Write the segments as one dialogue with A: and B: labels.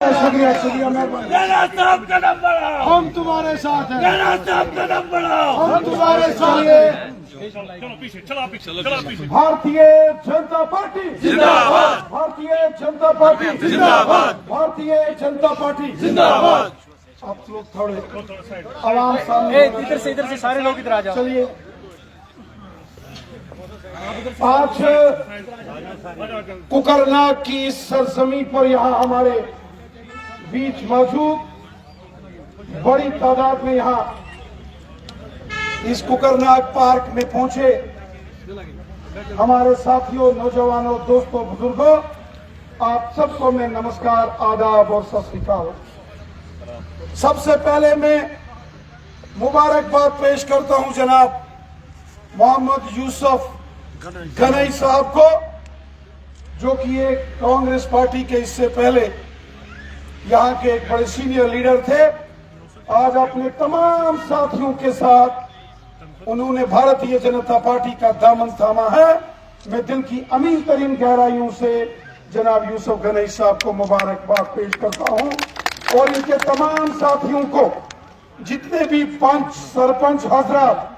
A: शुक्रिया शुक्रिया मेहरबानी।
B: साहब कदम बढ़ाओ,
A: हम तुम्हारे साथ हैं।
B: साहब कदम बढ़ाओ,
A: हम तुम्हारे साथ हैं।
C: चलो पीछे, चलो पीछे, चलो पीछे।
A: भारतीय जनता पार्टी
B: जिंदाबाद,
A: भारतीय जनता पार्टी
B: जिंदाबाद,
A: भारतीय जनता पार्टी
B: जिंदाबाद।
A: आप लोग थोड़े आवाम सामने
D: इधर से सारे लोग इधर आ जाओ।
A: चलिए। आज कुकरनाग की इस सरजमी पर यहाँ हमारे बीच मौजूद बड़ी तादाद में यहाँ इस कुकरनाग पार्क में पहुंचे हमारे साथियों, नौजवानों, दोस्तों, बुजुर्गों, आप सबको मैं नमस्कार, आदाब और सत श्री अकाल। सबसे पहले मैं मुबारकबाद पेश करता हूं जनाब मोहम्मद यूसुफ गनई साहब को, जो कि एक कांग्रेस पार्टी के इससे पहले यहाँ के एक बड़े सीनियर लीडर थे। आज अपने तमाम साथियों के साथ उन्होंने भारतीय जनता पार्टी का दामन थामा है। मैं दिल की अमीन तरीन गहराइयों से जनाब यूसुफ गनई साहब को मुबारकबाद पेश करता हूं और इनके तमाम साथियों को, जितने भी पंच, सरपंच हजरात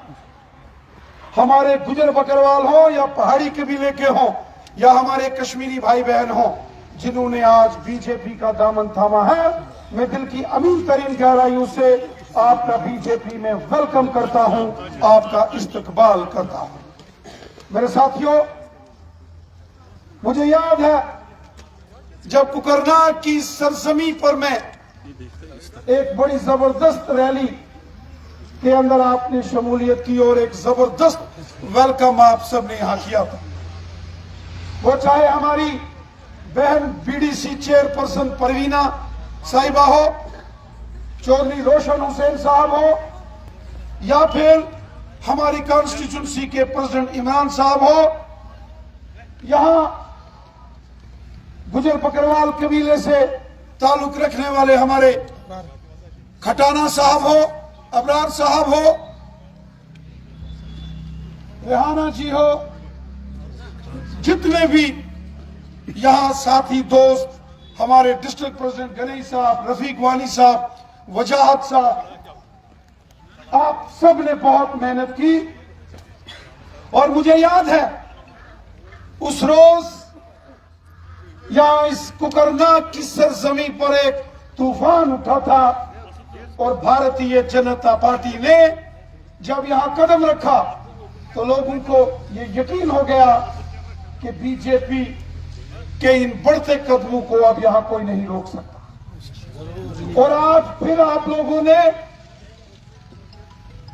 A: हमारे गुजर बकरवाल हो या पहाड़ी कबीले के हों या हमारे कश्मीरी भाई बहन हों, जिन्होंने आज बीजेपी का दामन थामा है, मैं दिल की अमीन तरीन गहराइयों से आपका बीजेपी में वेलकम करता हूं, आपका इस्तकबाल करता हूं। मेरे साथियों, मुझे याद है जब कुकरनाग की सरजमी पर मैं एक बड़ी जबरदस्त रैली के अंदर आपने शमूलियत की और एक जबरदस्त वेलकम आप सबने यहां किया था। वो चाहे हमारी बहन बीडीसी चेयरपर्सन परवीना साहिबा हो, चौधरी रोशन हुसैन साहब हो, या फिर हमारी कॉन्स्टिट्यूंसी के प्रेसिडेंट इमरान साहब हो, यहां गुजर बकरवाल कबीले से ताल्लुक रखने वाले हमारे खटाना साहब हो, अबरार साहब हो, रेहाना जी हो, जितने भी यहां साथी दोस्त, हमारे डिस्ट्रिक्ट प्रेसिडेंट गनई साहब, रफीक वानी साहब, वजाहत साहब, आप सब ने बहुत मेहनत की। और मुझे याद है उस रोज यहां इस कुकरनाग की सरजमी पर एक तूफान उठा था और भारतीय जनता पार्टी ने जब यहां कदम रखा तो लोगों को ये यकीन हो गया कि बीजेपी के इन बढ़ते कदमों को अब यहां कोई नहीं रोक सकता। और आज फिर आप लोगों ने,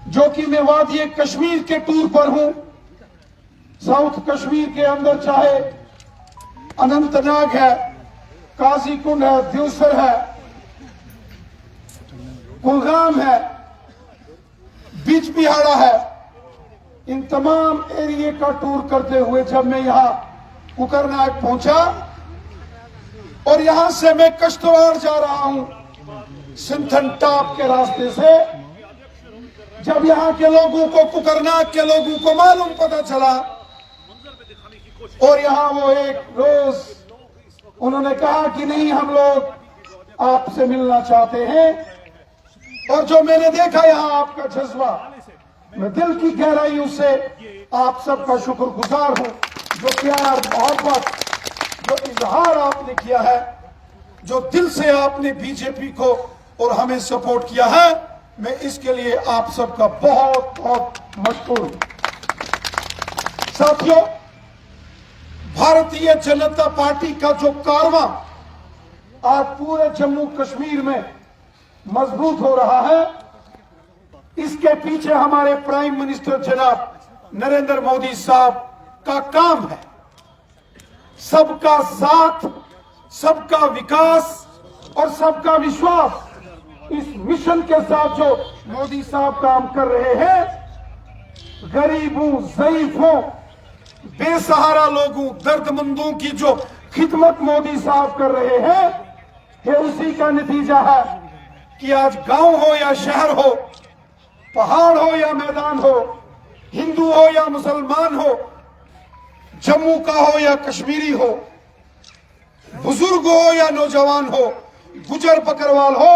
A: जो कि मैं वादी कश्मीर के टूर पर हूं, साउथ कश्मीर के अंदर चाहे अनंतनाग है, काजी कुंड है, देवसर है, कुलगाम है, बीच बिहाड़ा है, इन तमाम एरिया का टूर करते हुए जब मैं यहां कुकरनाग पहुंचा और यहां से मैं कश्तवाड़ जा रहा हूं सिंथन टॉप के रास्ते से, जब यहां के लोगों को, कुकरनाग के लोगों को मालूम पता चला और यहां वो एक रोज उन्होंने कहा कि नहीं, हम लोग आपसे मिलना चाहते हैं, और जो मैंने देखा यहां आपका जज्बा, मैं दिल की गहराइयों से आप सबका शुक्रगुजार हूं। जो प्यार, मोहब्बत, जो इजहार आपने किया है, जो दिल से आपने बीजेपी को और हमें सपोर्ट किया है, मैं इसके लिए आप सबका बहुत बहुत मशहूर हूं। साथियों, भारतीय जनता पार्टी का जो कारवां आज पूरे जम्मू कश्मीर में मजबूत हो रहा है, इसके पीछे हमारे प्राइम मिनिस्टर जनाब नरेंद्र मोदी साहब का काम है। सबका साथ, सबका विकास और सबका विश्वास, इस मिशन के साथ जो मोदी साहब काम कर रहे हैं, गरीबों, ज़ईफों, बेसहारा लोगों, दर्दमंदों की जो खिदमत मोदी साहब कर रहे हैं, ये उसी का नतीजा है कि आज गांव हो या शहर हो, पहाड़ हो या मैदान हो, हिंदू हो या मुसलमान हो, जम्मू का हो या कश्मीरी हो, बुजुर्ग हो या नौजवान हो, गुजर बकरवाल हो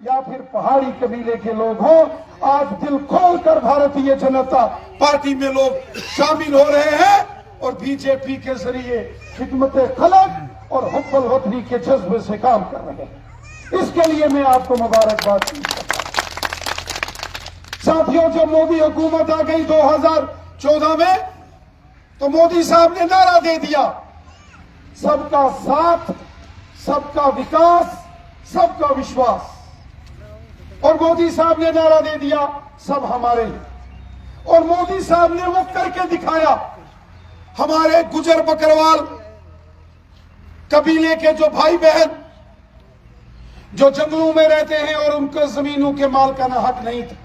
A: या फिर पहाड़ी कबीले के लोग हो, आज दिल खोलकर भारतीय जनता पार्टी में लोग शामिल हो रहे हैं और बीजेपी के जरिए खिदमत खलक और हुब्बुल वतनी के जज्बे से काम कर रहे हैं। इसके लिए मैं आपको मुबारकबाद करता हूं। साथियों, जब मोदी हुकूमत आ गई 2014 में, तो मोदी साहब ने नारा दे दिया, सबका साथ, सबका विकास, सबका विश्वास। और मोदी साहब ने नारा दे दिया, सब हमारे हैं। और मोदी साहब ने वो करके दिखाया। हमारे गुजर बकरवाल कबीले के जो भाई बहन जो जंगलों में रहते हैं और उनको जमीनों के मालिकाना हक नहीं था,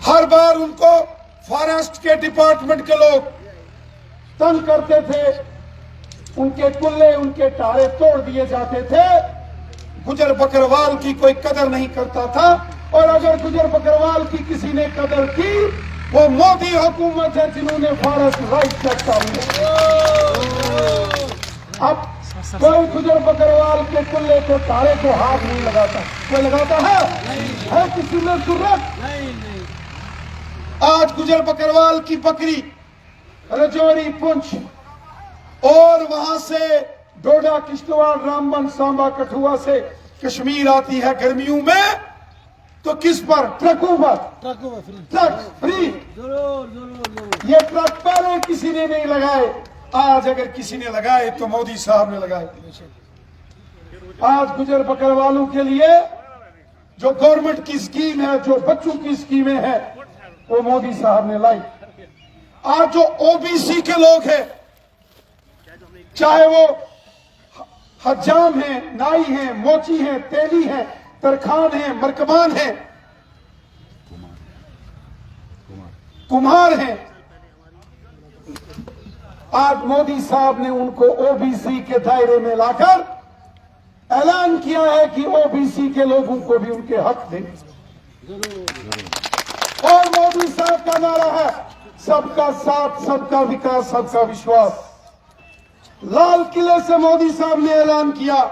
A: हर बार उनको फॉरेस्ट के डिपार्टमेंट के लोग तंग करते थे, उनके कुल्ले, उनके टारे तोड़ दिए जाते थे। गुजर बकरवाल की कोई कदर नहीं करता था, और अगर गुजर बकरवाल की किसी ने कदर की, वो मोदी हुकूमत है जिन्होंने फॉरेस्ट राइट एक्ट अब कोई गुजर बकरवाल के कुल्ले को तारे को हाथ नहीं लगाता। कोई लगाता है किसी में जरूरत? आज गुजर बकरवाल की बकरी रजौरी, पुंछ और वहां से डोडा, किश्तवाड़, रामबन, सांबा, कठुआ से कश्मीर आती है गर्मियों में, तो किस पर? ट्रकों पर। Truck free. ये ट्रक पहले किसी ने नहीं लगाए, आज अगर किसी ने लगाए तो मोदी साहब ने लगाए। आज गुजर बकरवालों के लिए जो गवर्नमेंट की स्कीम है, जो बच्चों की स्कीमें हैं, वो मोदी साहब ने लाई। आज जो ओबीसी के लोग हैं, चाहे वो हज्जाम हैं, नाई हैं, मोची हैं, तेली हैं, तरखान हैं, मरकबान हैं, कुम्हार हैं, आज मोदी साहब ने उनको ओबीसी के दायरे में लाकर ऐलान किया है कि ओबीसी के लोगों को भी उनके हक दें। और मोदी साहब का नारा है, सबका साथ, सबका विकास, सबका विश्वास। लाल किले से मोदी साहब ने ऐलान किया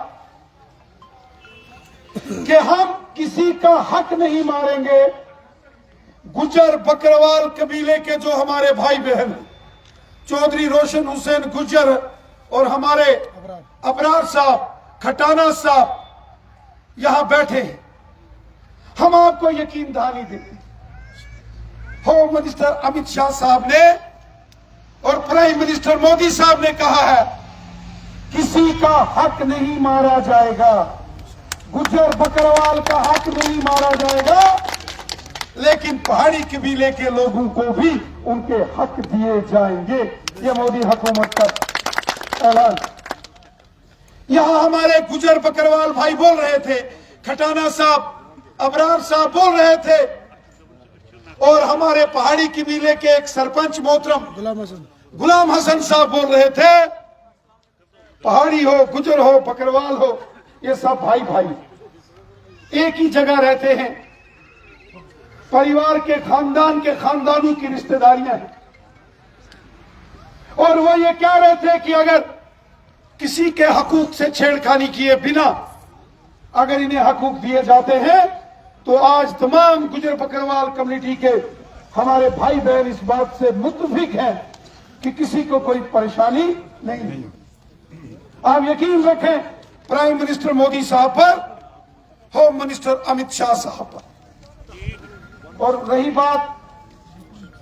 A: कि हम किसी का हक नहीं मारेंगे। गुजर बकरवाल कबीले के जो हमारे भाई बहन, चौधरी रोशन हुसैन गुजर और हमारे अबरार साहब, खटाना साहब यहां बैठे हैं, हम आपको यकीन दहानी देते हैं। होम मिनिस्टर अमित शाह साहब ने और प्राइम मिनिस्टर मोदी साहब ने कहा है, किसी का हक नहीं मारा जाएगा, गुजर बकरवाल का हक नहीं मारा जाएगा, लेकिन पहाड़ी कबीले के लोगों को भी उनके हक दिए जाएंगे। ये मोदी हुकूमत का ऐलान। यहां हमारे गुजर बकरवाल भाई बोल रहे थे, खटाना साहब, अबरार साहब बोल रहे थे, और हमारे पहाड़ी कबीले के एक सरपंच मोहतरम गुलाम हसन साहब बोल रहे थे, पहाड़ी हो, गुजर हो, बकरवाल हो, ये सब भाई भाई एक ही जगह रहते हैं, परिवार के खानदान के खानदानों की रिश्तेदारियां हैं। और वो ये कह रहे थे कि अगर किसी के हकूक से छेड़खानी किए बिना अगर इन्हें हकूक दिए जाते हैं, तो आज तमाम गुजर बकरवाल कम्युनिटी के हमारे भाई बहन इस बात से मुत्तफिक हैं कि किसी को कोई परेशानी नहीं। आप यकीन रखें प्राइम मिनिस्टर मोदी साहब पर, होम मिनिस्टर अमित शाह साहब पर। और रही बात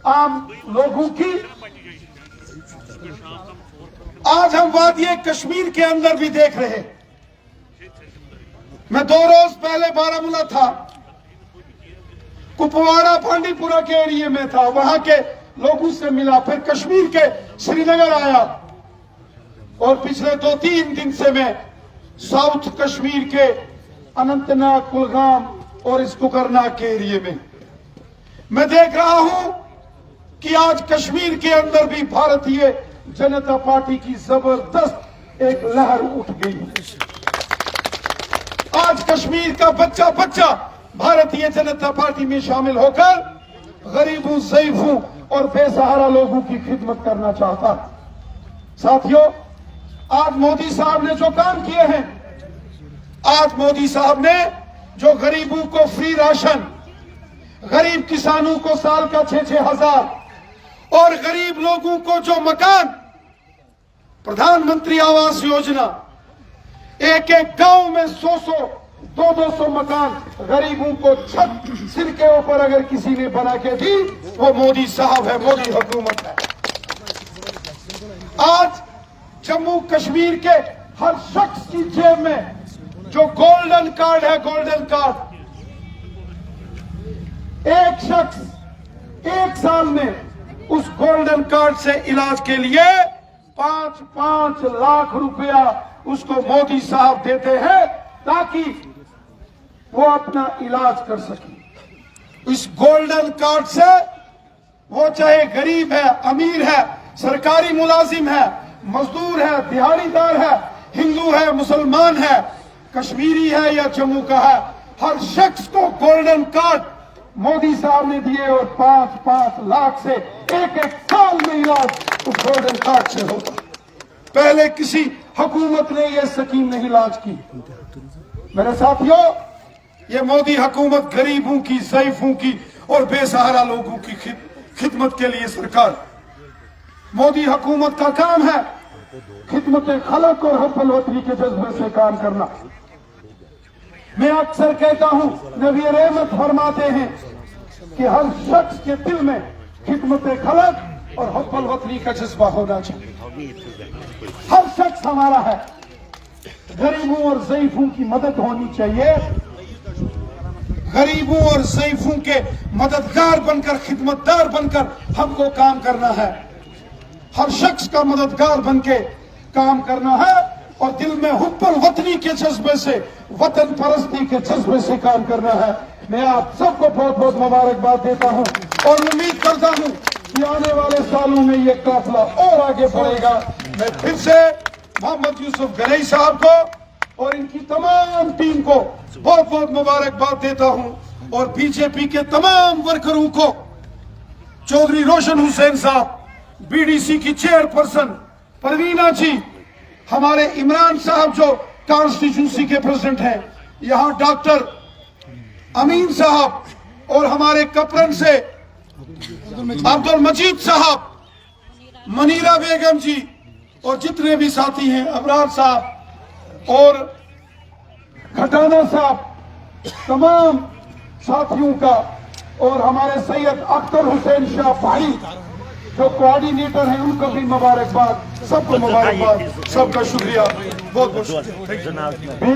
A: आम लोगों की, आज हम वादी कश्मीर के अंदर भी देख रहे हैं। मैं 2 रोज पहले बारामूला था, कुपवाड़ा भांडीपुरा के एरिया में था, वहां के लोगों से मिला, फिर कश्मीर के श्रीनगर आया, और पिछले 2-3 दिन से मैं साउथ कश्मीर के अनंतनाग, कुलगाम और इस कुकरनाग के एरिया में मैं देख रहा हूं कि आज कश्मीर के अंदर भी भारतीय जनता पार्टी की जबरदस्त एक लहर उठ गई है। आज कश्मीर का बच्चा बच्चा भारतीय जनता पार्टी में शामिल होकर गरीबों, ज़ईफों और बेसहारा लोगों की खिदमत करना चाहता है। साथियों, आज मोदी साहब ने जो काम किए हैं, आज मोदी साहब ने जो गरीबों को फ्री राशन, गरीब किसानों को साल का 6-6 हजार और गरीब लोगों को जो मकान, प्रधानमंत्री आवास योजना, एक एक गांव में 100-100, 200 मकान गरीबों को छत सिर के ऊपर अगर किसी ने बना के दी, वो मोदी साहब है, मोदी हुकूमत है। आज जम्मू कश्मीर के हर शख्स की जेब में जो गोल्डन कार्ड है, गोल्डन कार्ड, एक शख्स एक साल में उस गोल्डन कार्ड से इलाज के लिए 5-5 लाख रुपया उसको मोदी साहब देते हैं ताकि वो अपना इलाज कर सके। इस गोल्डन कार्ड से वो चाहे गरीब है, अमीर है, सरकारी मुलाजिम है, मजदूर है, दिहाड़ीदार है, हिंदू है, मुसलमान है, कश्मीरी है या जम्मू का है, हर शख्स को गोल्डन कार्ड मोदी साहब ने दिए और 5-5 लाख से एक साल में इलाज उस गोल्डन कार्ड से होता। पहले किसी हुकूमत ने यह स्कीम नहीं लॉन्च की। मेरे साथियों, ये मोदी हुकूमत गरीबों की, ज़ईफों की और बेसहारा लोगों की खिदमत के लिए सरकार। मोदी हुकूमत का काम है खिदमत खलक और हुब्बुल वतनी के जज्बे से काम करना। मैं अक्सर कहता हूं, नबी रहमत फरमाते हैं कि हर शख्स के दिल में खिदमत खलक और हुब्बुल वतनी का जज्बा होना चाहिए। हर शख्स हमारा है, गरीबों और ज़ईफों की मदद होनी चाहिए। गरीबों और ज़ईफों के मददगार बनकर, खिदमतदार बनकर हमको काम करना है। हर शख्स का मददगार बनके काम करना है और दिल में हुब्बुल वतनी के जज्बे से, वतन परस्ती के जज्बे से काम करना है। मैं आप सबको बहुत बहुत मुबारकबाद देता हूं और उम्मीद करता हूं कि आने वाले सालों में ये काफिला और आगे बढ़ेगा। मैं फिर से मोहम्मद यूसुफ गनई साहब को और इनकी तमाम टीम को बहुत बहुत मुबारकबाद देता हूं और बीजेपी के तमाम वर्करों को, चौधरी रोशन हुसैन साहब, बीडीसी की चेयरपर्सन परवीना जी, हमारे इमरान साहब जो कॉन्स्टिट्यूंसी के प्रेसिडेंट हैं, यहां डॉक्टर अमीन साहब और हमारे कपरन से अब्दुल मजीद साहब, मनीरा बेगम जी और जितने भी साथी हैं, अबरार साहब और खटाना साहब, तमाम साथियों का और हमारे सैयद अख्तर हुसैन शाह भाई जो कोऑर्डिनेटर हैं, उनको भी मुबारकबाद। सबको मुबारकबाद, सबका शुक्रिया, बहुत बहुत शुक्रिया।